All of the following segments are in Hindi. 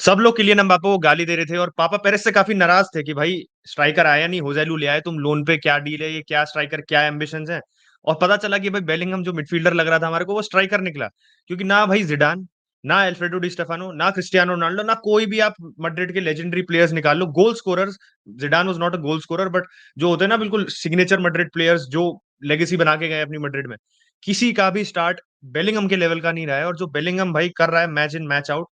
सब लोग किलियन एम्बापे को गाली दे रहे थे और पापा पेरेस से काफ़ी नाराज़ थे कि भाई स्ट्राइकर आया नहीं, जोज़ेलू ले आए तुम लोन पे, क्या डील है ये, क्या स्ट्राइकर, क्या एम्बिशंस हैं? और पता चला कि भाई बेलिंघम जो मिडफ़ील्डर लग रहा था हमारे को, वो स्ट्राइकर निकला। क्योंकि ना भाई ज़िडान, ना अल्फ्रेडो डी स्टेफानो, ना क्रिस्टियानो रोनाल्डो, ना कोई भी आप मैड्रिड के लेजेंडरी प्लेयर्स निकाल लो, goal scorers. Zidane was not a goal scorer, but जो होते हैं ना बिल्कुल सिग्नेचर मैड्रिड प्लेयर्स जो लेगेसी बना के गए अपनी मैड्रिड में, किसी का भी स्टार्ट बेलिंघम के लेवल का नहीं रहा है। और जो बेलिंघम भाई कर रहा है match in match out,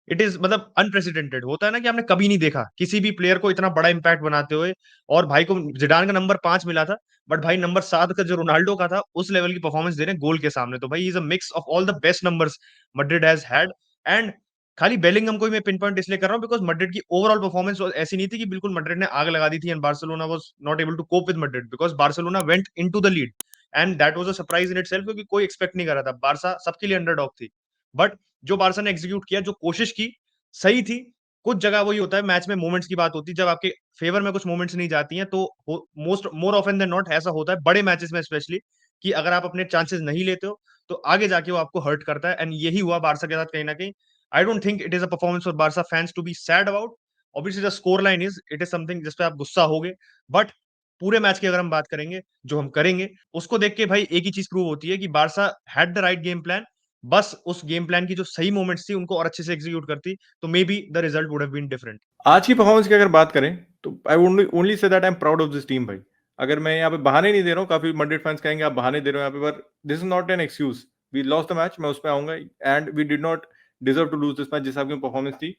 it is मतलब अनप्रेसिडेंटेड। होता है ना कि आपने कभी नहीं देखा किसी भी प्लेयर को इतना बड़ा इम्पैक्ट बनाते हुए। और भाई को ज़िडान का नंबर 5 मिला था, बट भाई नंबर 7 का जो रोनाल्डो का था, उस लेवल की परफॉर्मेंस दे रहे हैं गोल के सामने। तो भाई he is a mix of all the best numbers Madrid has had. And खाली बेलिंघम को ही मैं पिन पॉइंट इसलिए कर रहा हूँ बिकॉज़ मैड्रिड की ओवरऑल परफॉर्मेंस ऐसी नहीं थी कि बिल्कुल मैड्रिड ने आग लगा दी थी and Barcelona was not able to cope with Madrid, because Barcelona went into the lead and that was a surprise in itself, क्योंकि कोई एक्सपेक्ट नहीं कर रहा था। बार्सा सबके लिए अंडरडॉग थी। बट जो बार्सा ने एग्जीक्यूट किया, जो कोशिश की, सही थी। कुछ जगह वही होता है, मैच में मोमेंट्स की बात होती है, जब आपके फेवर में कुछ मोमेंट्स नहीं जाती हैं, तो मोर ऑफन देन नॉट ऐसा होता है बड़े मैचेस में स्पेशली, कि अगर आप अपने चांसेस नहीं लेते हो, तो आगे जाके वो आपको हर्ट करता है। एंड यही हुआ बार्सा के साथ कहीं न कहीं। I don't think it is a performance for Barca fans to be sad about. Obviously the score line is it is something जिस पे आप गुस्सा होगे, बट पूरे मैच की अगर हम बात करेंगे, जो हम करेंगे, उसको देख के भाई एक ही चीज़ प्रूव होती है कि Barca had the right game plan. बस उस गेम प्लान की जो सही मोमेंट्स थी, उनको और अच्छे से एग्जीक्यूट करती, तो maybe the result would have been different. आज की परफॉर्मेंस की अगर बात करें तो I would only say that I am proud of this team भाई। अगर मैं यहाँ पे बहाने नहीं दे रहा हूँ, काफी मैड्रिड फैंस कहेंगे आप बहाने दे रहे हो यहाँ पे, पर this is not an excuse. We lost the match, मैं उस पर आऊंगा, and we did not deserve to lose this match जिस आपकी परफॉर्मेंस थी।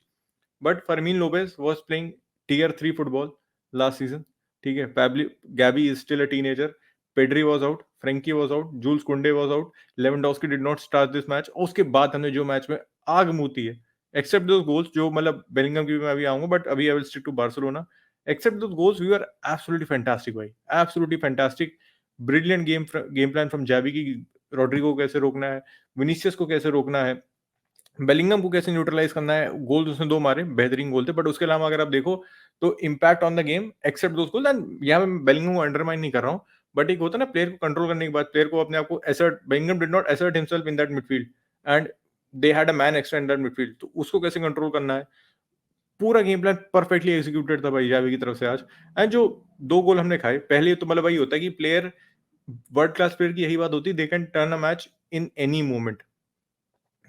But Fermin Lopez was playing tier 3 football last season. ठीक है, Pablo Gavi is still a teenager, Pedri was out, Frenkie was out, Jules Kounde was out, Lewandowski did not start this match. उसके बाद हमने जो मैच में आग मुती है, एक्सेप्ट दोस गोल्स जो मतलब बेलिंगम की भी मैं अभी आऊंगा, बट अभी I will stick to Barcelona. Except those goals we are absolutely fantastic भाई, absolutely fantastic. Brilliant game plan from Xavi की, रोड्रिगो को कैसे रोकना है, विनीसियस को कैसे रोकना है, बेलिंगम को कैसे न्यूट्रलाइज करना है। गोल उसने 2 मारे, बेहतरीन गोल थे, बट उसके अलावा अगर आप देखो तो impact on the game except those goal. And यहाँ पे मैं बेलिंगम को अंडरमाइन नहीं कर रहा हूँ, बट एक होता है ना प्लेयर को कंट्रोल करने के बाद, प्लेयर को अपने आप को assert, Bellingham did not assert himself in that midfield, and they had a man extra in that midfield. तो उसको कैसे कंट्रोल करना है, पूरा गेम प्लान परफेक्टली एग्जीक्यूटेड था भाई जावी की तरफ से आज। एंड जो 2 गोल हमने खाए, पहले तो मतलब वही होता है कि प्लेयर, वर्ल्ड क्लास प्लेयर की यही बात होती है, they can turn a match in any moment.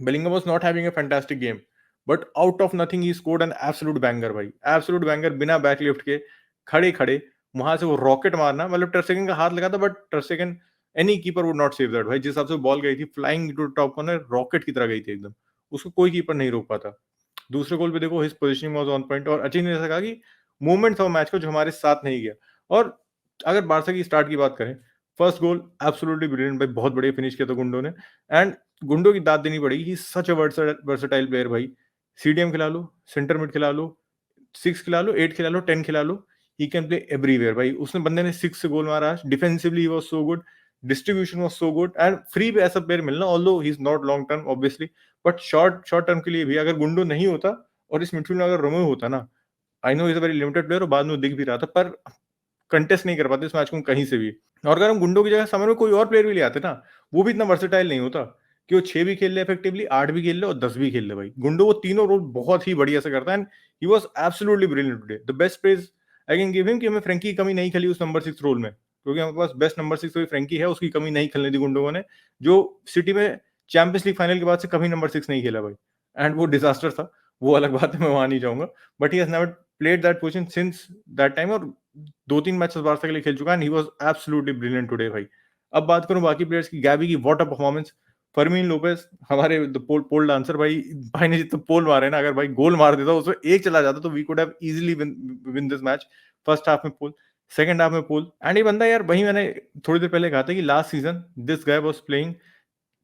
Bellingham was not having a fantastic game, but out of nothing he scored an absolute banger भाई, absolute banger। बिना बैकलिफ्ट के खड़े खड़े वहां से वो रॉकेट मारना, मतलब टर्सेगन का हाथ लगा था, but ter Stegen any keeper would not save that भाई। जिस हिसाब से बॉल गई थी flying to top corner, rocket की तरह गई थी एकदम, उसको कोई कीपर नहीं रोक पाता। दूसरे गोल पे देखो, his positioning was on point, और अचिन ने ऐसा कहा कि मूवमेंट था मैच का जो हमारे साथ नहीं गया। और अगर बारसा की स्टार्ट की बात करें, फर्स्ट गोल एब्सोल्युटली ब्रिलियंट भाई, बहुत बढ़िया फिनिश किया था गुंडो ने। एंड गुंडो की दाद देनी पड़ेगी, ही सच अ वर्सटाइल प्लेयर भाई। सीडीएम खिला लो, सेंटर मिड खिला लो, 6 खिला लो, 8 खिला लो, 10 खिला लो, ही कैन प्ले एवरीवेयर भाई। उसने बंदे ने 6 से गोल मारा। Defensively he was so good, distribution was so good, and free पे ऐसा प्लेयर मिलना, although he is not long term obviously, but short short term के लिए भी अगर गुंडो नहीं होता और इस मिडफील्ड में अगर रोमेओ होता ना, I know is a very limited player और बाद में दिख भी रहा था, पर कंटेस्ट नहीं कर पाते इस मैच को कहीं से भी। और अगर हम गुंडो की जगह समर में कोई और प्लेयर भी ले आते ना, वो भी इतना वर्सेटाइल नहीं होता कि वो 6 भी खेल ले इफेक्टिवली, 8 भी खेल ले और 10 भी खेल ले भाई। गुंडो वो तीनों रोल बहुत ही बढ़िया से करता है, and he was absolutely brilliant today. The best praise I can give him कि हमें फ्रैंकी की कमी नहीं खेली उस नंबर 6 रोल में, क्योंकि हमारे पास बेस्ट नंबर 6 फ्रैंकी है, उसकी कमी नहीं खेलने दी गुंडो ने, जो सिटी में चैंपियंस लीग फाइनल के बाद से कभी नंबर 6 नहीं खेला भाई। एंड वो डिजास्टर था, वो अलग बात है, मैं वहां नहीं जाऊंगा, but he has never played that position since that time, और 2-3 मैचेस बारसा के लिए खेल चुका है, and he was absolutely brilliant today भाई। अब बात करूं बाकी प्लेयर्स की, गैबी की व्हाट अ परफॉर्मेंस। फर्मीन लोपेज हमारे द पोल डांसर भाई, भाई ने जितना पोल मारे ना, अगर भाई गोल मार देता उसमें एक चला जाता तो we could have easily win this match. First half में पोल, सेकंड हाफ में पोल, एंड ये बंदा यार, वही मैंने थोड़ी देर पहले कहा था कि last season this guy was playing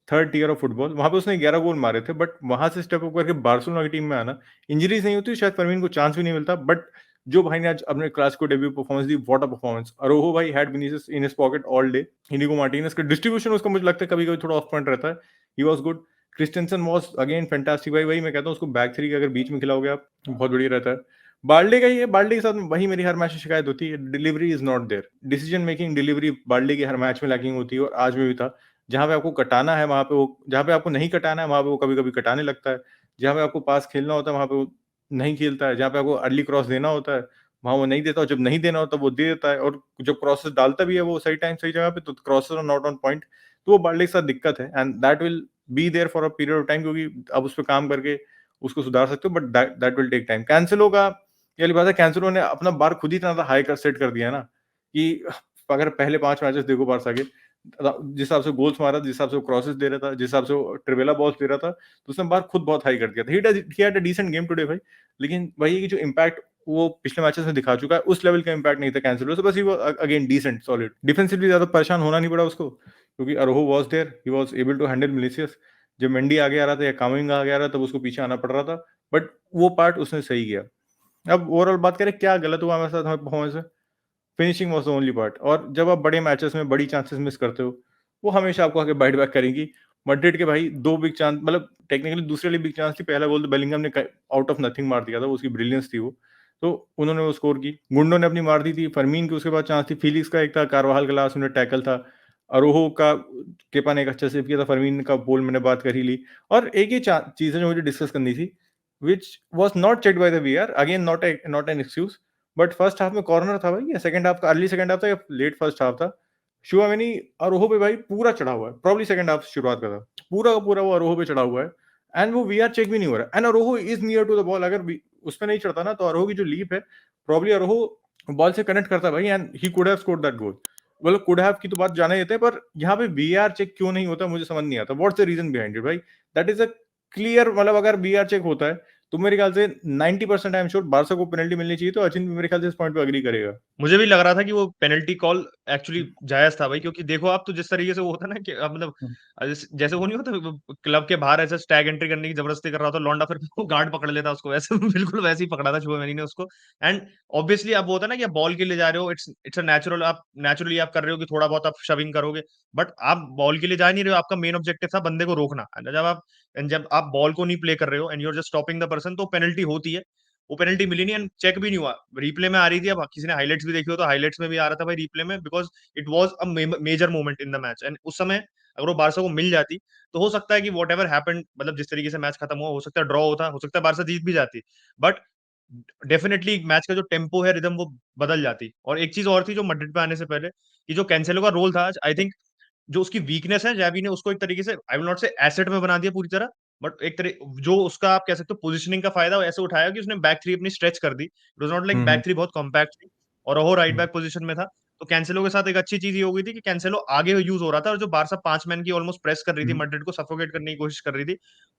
third tier of football, वहां पे उसने 11 गोल मारे थे, बट वहां से स्टेप अप करके बार्सिलोना की टीम में आना, इंजरीज नहीं होती शायद फर्मीन को चांस भी नहीं मिलता, बट जो भाई ने आज अपने क्लास को डेब्यू परफॉर्मेंस दी, व्हाट अ परफॉर्मेंस। अरोहो भाई had Vinicius in his pocket all day. Inigo Martinez का डिस्ट्रीब्यूशन उसका मुझे लगता है कभी कभी थोड़ा ऑफ पॉइंट रहता है, he was good. Christensen was again fantastic भाई, वही मैं कहता हूँ उसको बैक थ्री के अगर बीच में खिलाओगे आप, बहुत बढ़िया रहता है। बाल्डे का ही है, बाल्डे के साथ वही मेरी हर मैच में शिकायत होती है, delivery is not there. Decision making, delivery Balde की हर मैच में लैकिंग होती है, और आज में भी था। जहाँ पे आपको कटाना है वहाँ पे वो, जहाँ पे आपको नहीं कटाना है वहाँ पे वो कभी-कभी कटाने लगता है। जहाँ पे आपको पास खेलना होता है वहाँ पे वो नहीं खेलता है, जहाँ पे आपको अर्ली क्रॉस देना होता है, वहाँ वो नहीं देता, और जब नहीं देना होता वो दे देता है, और जब क्रॉसेस डालता भी है वो सही टाइम सही जगह पे, तो crosses are not on point. तो वो बार्ले के साथ दिक्कत है, and that will be there for a period of time, क्योंकि आप उस पे काम करके उसको सुधार सकते हो, but that will take time. Cancelo का ये वाली बात है, कैंसेलो ने अपना बार खुद ही इतना हाई कर सेट कर दिया है ना, कि अगर पहले 5 मैचेस देखो बारसा के, जिस हिसाब से गोल्स मारा, जिस हिसाब से वो क्रॉसेस दे रहा था, जिस हिसाब से वो ट्रिवेला बॉल्स दे रहा था, तो उसने बार खुद बहुत हाई कर दिया था। He had a decent game today भाई, लेकिन वही है कि जो इम्पैक्ट वो पिछले मैचेस में दिखा चुका है, उस लेवल का इम्पैक्ट नहीं था कैंसिलो से, बस ही वो अगेन डिसेंट सॉलिड। डिफेंसिवली ज्यादा परेशान होना नहीं पड़ा उसको, क्योंकि Araujo was there, he was able to handle Vinicius. जब मेंडी आगे आ रहा था या कामिंगा आगे आ रहा था, तब उसको पीछे आना पड़ रहा था, बट वो पार्ट उसने सही किया। अब ओवरऑल बात करें क्या गलत हुआ हमारे साथ, हमारे परफॉर्मेंस में, finishing was the only part. और जब आप बड़े मैचेस में बड़ी चांसेस मिस करते हो, वो हमेशा आपको आके बाइट बैक करेंगी। मैड्रिड के भाई 2 बिग चांस, मतलब टेक्निकली दूसरे वाली बिग चांस थी, पहला गोल तो बेलिंगम ने आउट ऑफ नथिंग मार दिया था, वो उसकी ब्रिलियंस थी वो, तो उन्होंने वो स्कोर की। गुंडो ने अपनी मार दी थी, फर्मीन की उसके बाद चांस थी, फिलिक्स का एक था, कारवाहल का लास्ट मिनट टैकल था, अरोहो का केपा ने एक अच्छा सेव किया था, फर्मीन का बोल मैंने बात कर ही ली। और एक ही चीज है जो मुझे डिस्कस करनी थी, which was not checked by the VR, again not an excuse, but first half में कॉर्नर था भाई, या सेकंड हाफ का, अर्ली सेकंड हाफ था या लेट फर्स्ट हाफ था, शुआमेनी अरोहो पे भाई पूरा चढ़ा हुआ है, प्रॉब्ली सेकंड हाफ शुरुआत का था, पूरा का पूरा वो अरोहो पे चढ़ा हुआ है, एंड वो वीआर चेक भी नहीं हो रहा, and Araujo is near to the ball. अगर उस पे नहीं चढ़ता ना, तो अरोहो की जो लीप है, प्रॉब्ली अरोहो बॉल से कनेक्ट करता भाई, and he could have scored that goal. बोलो कुड हैव की तो बात जाने देते हैं, पर यहाँ पे वीआर चेक क्यों नहीं होता मुझे समझ नहीं आता, what's the reason behind it भाई। दैट इज अ क्लियर, मतलब अगर वीआर चेक होता है, तो मेरे ख्याल से 90% आई एम श्योर बारसा को पेनल्टी मिलनी चाहिए, तो अचिन भी मेरे ख्याल से इस पॉइंट पे अग्री करेगा। मुझे भी लग रहा था कि वो पेनल्टी कॉल एक्चुअली जायज़ था भाई, क्योंकि देखो आप, तो जिस तरीके से वो होता है ना कि मतलब जैसे वो नहीं होता क्लब के बाहर ऐसे स्टैग एंट्री करने की ज़बरदस्ती कर रहा होता लौंडा, फिर वो गार्ड पकड़ लेता उसको, वैसे बिल्कुल वैसे ही पकड़ा था चुआमेनी ने उसको। एंड ऑब्वियसली अब वो होता है ना कि आप बॉल के लिए जा रहे हो, इट्स इट्स अ नेचुरल, आप नेचुरली आप कर रहे हो कि थोड़ा बहुत आप शविंग करोगे, बट आप बॉल के लिए जा नहीं रहे हो, आपका मेन ऑब्जेक्टिव था बंदे को रोकना। जब आप बॉल को नहीं प्ले कर रहे हो and you are just stopping the person, तो पेनल्टी होती है। वो पेनल्टी मिली नहीं एंड चेक भी नहीं हुआ, रिप्ले में आ रही थी। अब किसी ने हाइलाइट्स भी देखी हो तो हाइलाइट्स में भी आ रहा था भाई रिप्ले में, because it was a major moment in the match, and उस समय अगर वो बारसा को मिल जाती, तो हो सकता है कि वॉट एवर हैपेंड, मतलब जिस तरीके से मैच खत्म हुआ, हो सकता है ड्रॉ होता, हो सकता है बारसा जीत भी जाती, बट डेफिनेटली मैच का जो टेम्पो है, रिदम, वो बदल जाती। और एक चीज और थी जो मैड्रिड पे आने से पहले, कि जो कैंसेलो का रोल था आज, आई थिंक जो उसकी वीकनेस है, जावी ने उसको एक तरीके से, आई विल नॉट से एसेट में बना दिया पूरी तरह, बट एक तरह जो उसका आप कह सकते हो पोजीशनिंग का फायदा वो ऐसे उठाया कि उसने बैक थ्री अपनी स्ट्रेच कर दी। It was not like back three बहुत कॉम्पैक्ट थी, और वो राइट बैक पोजीशन में था। तो कैंसेलो के साथ एक अच्छी चीज ये हो गई थी कि कैंसेलो आगे यूज हो रहा था, और जो बारसा 5 मैन की ऑलमोस्ट प्रेस कर रही थी, मैड्रिड को सफोकेट करने की कोशिश कर रही थी,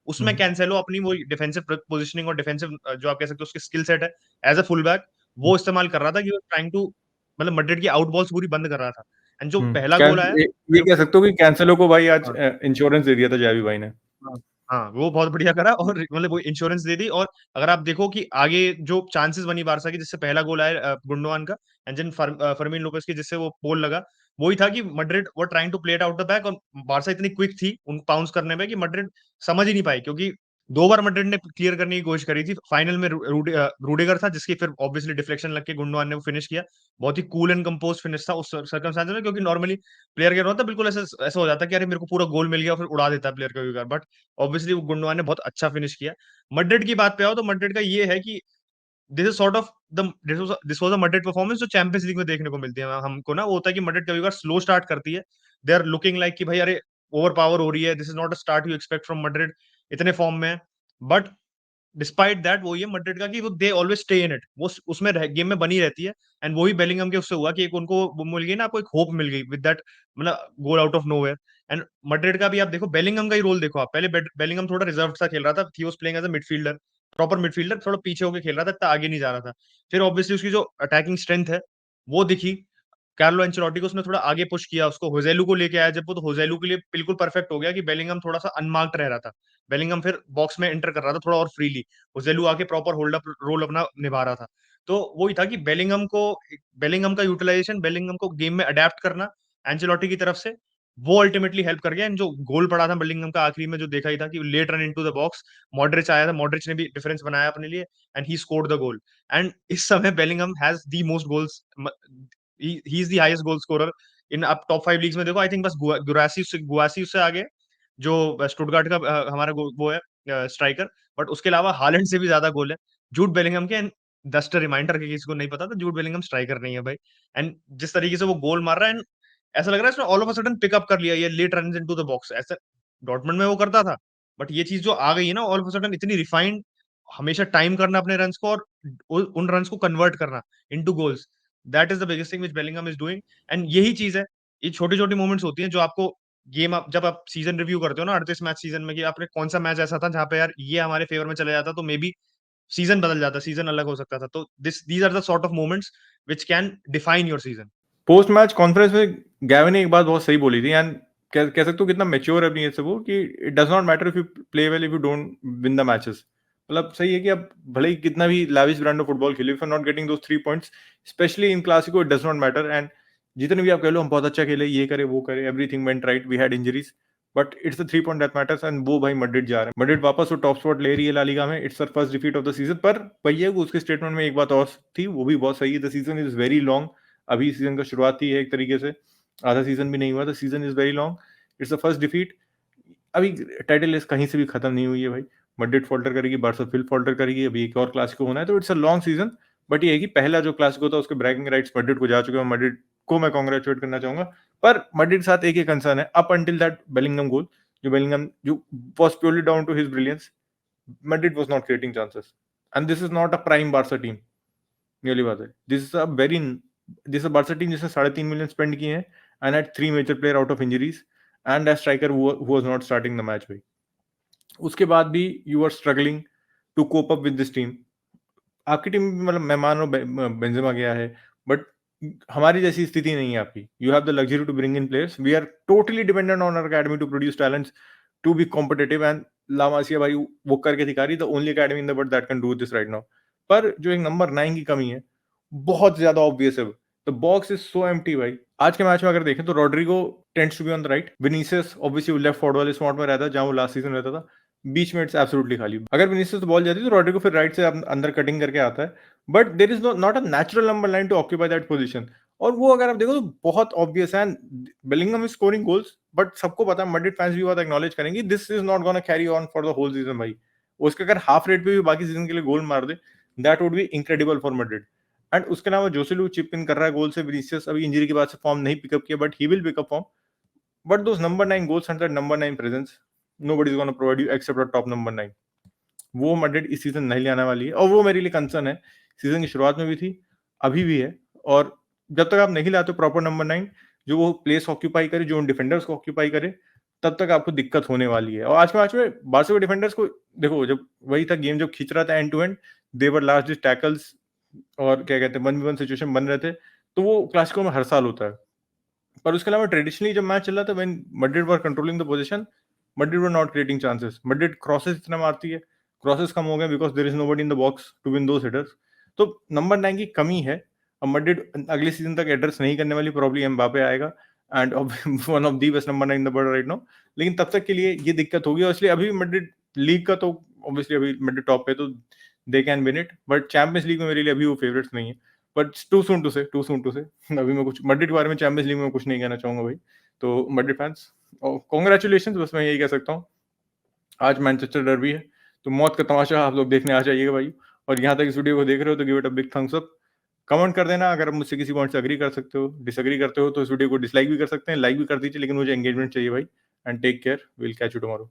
उसमें कैंसेलो अपनी वो डिफेंसिव पोजीशनिंग और डिफेंसिव जो आप कह सकते हो उसकी स्किल सेट है एज अ फुल बैक, वो इस्तेमाल कर रहा था, कि वो ट्राइंग टू, मतलब मैड्रिड की आउट बॉल्स पूरी बंद कर रहा था। एंड जो पहला गोल आया, ये कह सकते हो कि कैंसेलो को भाई आज हाँ, इंश्योरेंस दे दिया था जावी भाई ने। हाँ, हाँ, वो बहुत बढ़िया करा, और मतलब वो इंश्योरेंस दे दी। और अगर आप देखो कि आगे जो चांसेस बनी बारसा की, जिससे पहला गोल आया गुंडोआन का, एंड देन फर्मीन लोपेस की जिससे वो पोल लगा, वही था कि Madrid were trying to play it out the back, और बारसा इतनी क्विक थी उन पाउंस करने में कि मैड्रिड समझ ही नहीं पाई, क्योंकि 2 बार मैड्रिड ने क्लियर करने की कोशिश करी थी। फाइनल में रूडिगर था, जिसकी फिर ऑब्वियसली डिफ्लेक्शन लग के गुंडोआन ने वो फिनिश किया। बहुत ही कूल एंड कंपोज फिनिश था उस सर्कमस्टेंस में, क्योंकि नॉर्मली प्लेयर क्या होता है, बिल्कुल ऐसा ऐसा हो जाता है कि अरे मेरे को पूरा गोल मिल गया, फिर उड़ा देता है प्लेयर का, बट ऑब्वियसली वो गुंडोआन ने बहुत अच्छा फिनिश किया। मैड्रिड की बात पे आओ, तो मैड्रिड का ये है कि this is sort of the this was a Madrid performance जो चैंपियंस लीग में देखने को मिलती है हमको ना। वो होता है कि मैड्रिड कभी बार स्लो स्टार्ट करती है, दे आर लुकिंग लाइक कि भाई अरे ओवर पावर हो रही है, this is not a start you expect from Madrid, इतने फॉर्म में है। बट डिस्पाइट दैट वो ये मैड्रिड का कि वो they always stay in it, वो उसमें गेम में बनी रहती है। एंड वही बेलिंगम के उससे हुआ कि एक उनको वो मिल गई ना, आपको एक होप मिल गई विद दैट, मतलब goal out of nowhere. And Madrid का भी आप देखो, बेलिंगम का ही रोल देखो आप, पहले बेलिंगम थोड़ा रिजर्व सा खेल रहा था, he was playing as a midfielder, proper midfielder, थोड़ा पीछे होकर खेल रहा था, इतना आगे नहीं जा रहा था। फिर ऑब्वियसली उसकी जो अटैकिंग स्ट्रेंथ है वो दिखी, कार्लो एंचेलोटी को उसने थोड़ा आगे पुश किया, उसको होज़ेलू को लेके आया जब वो, तो होज़ेलू के लिए बिल्कुल परफेक्ट हो गया कि बेलिंगम थोड़ा-सा अनमार्क्ड रह रहा था। बेलिंगम फिर बॉक्स में एंटर कर रहा था थोड़ा और फ्रीली, होज़ेलू आके प्रॉपर होल्ड अप रोल अपना निभा रहा था। तो वही था कि बेलिंगम का यूटिलाइज़ेशन, बेलिंगम को गेम में अडैप्ट करना एंचेलोटी की तरफ से, वो अल्टीमेटली हेल्प कर गया। एंड जो गोल पड़ा था बेलिंगम का आखिरी में, जो देखा ही था कि late run into the box, Modric आया था, मॉड्रिच ने भी डिफरेंस बनाया अपने लिए, and he scored the goal. And इस समय Bellingham has the most goals, he is the highest goal scorer in, आप टॉप 5 लीग्स में देखो, आई थिंक बस गुआसी उससे आगे है, जो स्टुटगार्ट का हमारा वो है स्ट्राइकर, बट उसके अलावा हालैंड से भी ज्यादा गोल है। जूड बेलिंगम के, एंड जस्ट रिमाइंडर कि किसी को नहीं पता था, जूड बेलिंगम स्ट्राइकर नहीं है भाई। एंड जिस तरीके से वो गोल मार रहा है, एंड ऐसा लग रहा है इसने all of a sudden pickup कर लिया, ये late run into the box, ऐसा डॉर्टमुंड में वो करता था। बट ये चीज जो आ गई है ना ऑल ऑफ अ सडन, इतनी रिफाइंड, हमेशा टाइम करना अपने रन्स को, और उन रन्स को कन्वर्ट करना into goals, that is the biggest thing which Bellingham is doing. And यही चीज है, ये छोटी छोटी मोमेंट्स होती हैं जो आपको गेम, आप जब आप सीजन रिव्यू करते हो ना 38 मैच सीजन में, कि आपने कौन सा मैच ऐसा था जहां पे यार ये हमारे फेवर में चला जाता, तो मे बी सीजन बदल जाता, सीजन अलग हो सकता था। तो these are the sort of moments which can define your season. Post match conference में गैविन ने एक बात बहुत सही बोली थी, एंड कह सकते हो कितना मेच्योर है अपनी एज से वो, कि it does not matter if you play well if you don't win the matches. मतलब सही है कि आप भले ही कितना भी लाविश ब्रांड ऑफ फुटबॉल खेले, if you are not getting those 3 points, specially in Clasico, it does not matter. And जितने भी आप कह लो हम बहुत अच्छा खेले, ये करे वो करे, everything went right, we had injuries, but it's the 3 point that matters. And वो भाई मैड्रिड जा रहे हैं, मैड्रिड वापस वो टॉप स्पॉट ले रही है ला लीगा में, it's her first defeat of the season. पर भैया उसके स्टेटमेंट में एक बात और थी, वो भी बहुत सही है, the season is very long. अभी सीजन का शुरुआत ही है एक तरीके से, आधा सीजन भी नहीं हुआ, the season is very long, it's the first defeat. अभी टाइटल रेस कहीं से भी खत्म नहीं हुई है भाई, मैड्रिड फॉल्टर करेगी, बार्सा फिर फॉल्टर करेगी, अभी एक और क्लासिको होना है, तो it's a long season. But ये है कि पहला जो क्लासिको था उसके ब्रैगिंग राइट्स मैड्रिड को जा चुके हैं, मैड्रिड को मैं कांग्रेचुलेट करना चाहूंगा। पर मैड्रिड के साथ एक ही कंसर्न है, अप अंटिल दैट बेलिंगम गोल, जो बेलिंगम जो was purely down to his brilliance, Madrid was not creating chances, and this is not a prime Barca team। ये वाली बात है, this is a Barca team जिसने 3.5 मिलियन स्पेंड किए हैं, and had 3 major player out of injuries, and as striker who was not starting the match भाई। उसके बाद भी you are struggling to cope up with this team. आपकी टीम में मतलब मैं मान रहा हूँ बेंजेमा गया है, बट हमारी जैसी स्थिति नहीं है आपकी। You have the luxury to bring in players, we are totally dependent on our academy to produce talents to be competitive, and La Masia भाई वो करके दिखा रही, the only academy in the world that can do this right now. पर जो एक नंबर 9 की कमी है बहुत ज्यादा ऑब्वियस है, the box is so empty भाई। आज के मैच में अगर देखें तो Rodrygo tends to be on the right, Vinicius obviously left forward वाले स्पॉट में रहता है जहां वो लास्ट सीजन रहता था, बीच में इट्स एब्सोल्युटली खाली। अगर विनीसियस तो बॉल जाती है तो रॉड्रिगो फिर राइट से अंदर कटिंग करके आता है, but there is not a natural number 9 to occupy that position. और वो अगर आप देखो तो बहुत ऑब्वियस है, Bellingham is scoring goals, but सबको पता है, मैड्रिड फैंस भी बात एक्नॉलेज करेंगे, this is not gonna carry on for the whole season भाई। उसके अगर हाफ रेट पे भी बाकी सीजन के लिए गोल मार दे, that would be incredible for Madrid. And उसके अलावा जोसेलू चिप इन कर रहा है गोल से, विनीसियस अभी इंजरी के बाद से फॉर्म नहीं पिकअप किया, but he will pickup form. But those number 9 goals and that number 9 presence, nobody is gonna provide you except a top number 9। वो मैड्रिड इस सीजन नहीं ले आने वाली है, और वो मेरे लिए कंसर्न है, सीजन की शुरुआत में भी थी, अभी भी है। और जब तक आप नहीं लाते प्रॉपर नंबर 9 जो वो प्लेस ऑक्यूपाई करे, जो उन डिफेंडर्स को ऑक्यूपाई करे, तब तक आपको दिक्कत होने वाली है। और आज के मैच में बार्सा के डिफेंडर्स को देखो, जब वही था गेम जब खींच रहा था end to end, there were last tackles, और क्या कहते हैं 1v1 सिचुएशन बन रहे थे, तो वो क्लासिको में हर साल होता है। पर उसके अलावा ट्रेडिशनली जब मैच चल रहा था, when Madrid were controlling the position, Madrid were not creating chances. Madrid crosses इतना मारती है, क्रॉसेस कम हो गए because there is nobody in the box to win those headers. तो नंबर 9 की कमी है। अब मैड्रिड अगले सीजन तक एड्रेस नहीं करने वाली, प्रॉब्ली एम्बापे आएगा, and one of the best number 9 in the world right now. लेकिन तब तक के लिए ये दिक्कत होगी, और इसलिए अभी मैड्रिड लीग का तो ऑब्वियसली अभी मैड्रिड टॉप पे, तो they can win it, but champions league में मेरे लिए अभी वो फेवरेट्स नहीं है। बट टू सून टू से, अभी मैं कुछ मैड्रिड के बारे में चैंपियंस लीग में कुछ नहीं कहना चाहूंगा भाई। तो मैड्रिड फैंस कॉन्ग्रेचुलेशन, बस मैं यही कह सकता हूँ। आज मैनचेस्टर डर्बी है, तो मौत का तमाशा आप लोग देखने आ जाइएगा भाई। और यहाँ तक इस वीडियो को देख रहे हो तो give it a big thumbs up. Comment कर देना अगर आप मुझसे किसी पॉइंट से अग्री कर सकते हो, डिसएग्री करते हो तो इस वीडियो को डिसलाइक भी कर सकते हैं, लाइक भी कर दीजिए, लेकिन मुझे एंगेजमेंट चाहिए भाई। And take care, will catch you tomorrow.